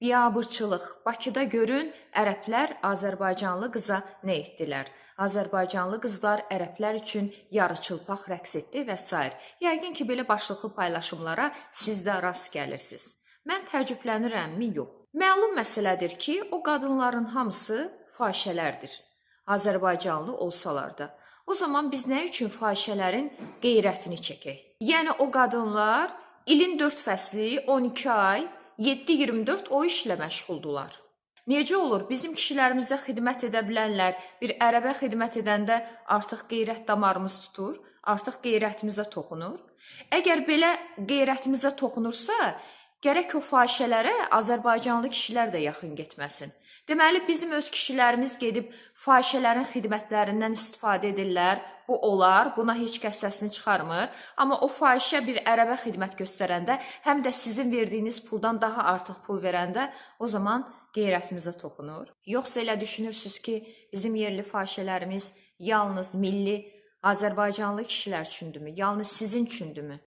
Biabırçılıq. Bakıda görün, ərəblər Azərbaycanlı qıza nə etdilər? Azərbaycanlı qızlar ərəblər üçün yarıçılpaq rəqs etdi və s. Yəqin ki, belə başlıqlı paylaşımlara siz də rast gəlirsiniz. Mən təəccüblənirəmmi? Yox. Məlum məsələdir ki, o qadınların hamısı fahişələrdir. Azərbaycanlı olsalar da. O zaman biz nə üçün fahişələrin qeyrətini çəkək? Yəni o qadınlar ilin 4 fəsli, 12 ay, 7-24 o işlə məşğuldular. Necə olur? Bizim kişilərimizdə xidmət edə bilənlər bir ərəbə xidmət edəndə artıq qeyrət damarımız tutur, artıq qeyrətimizə toxunur. Əgər belə qeyrətimizə toxunursa, gərək o fahişələrə Azərbaycanlı kişilər də yaxın getməsin. Deməli, bizim öz kişilərimiz gedib fahişələrin xidmətlərindən istifadə edirlər. Bu olar, buna heç kəs səsini çıxarmır. Amma o fahişə bir ərəbə xidmət göstərəndə, həm də sizin verdiyiniz puldan daha artıq pul verəndə, o zaman qeyrətimizə toxunur. Yoxsa elə düşünürsünüz ki, bizim yerli fahişələrimiz yalnız milli Azərbaycanlı kişilər üçündürmü? Yalnız sizin üçündürmü?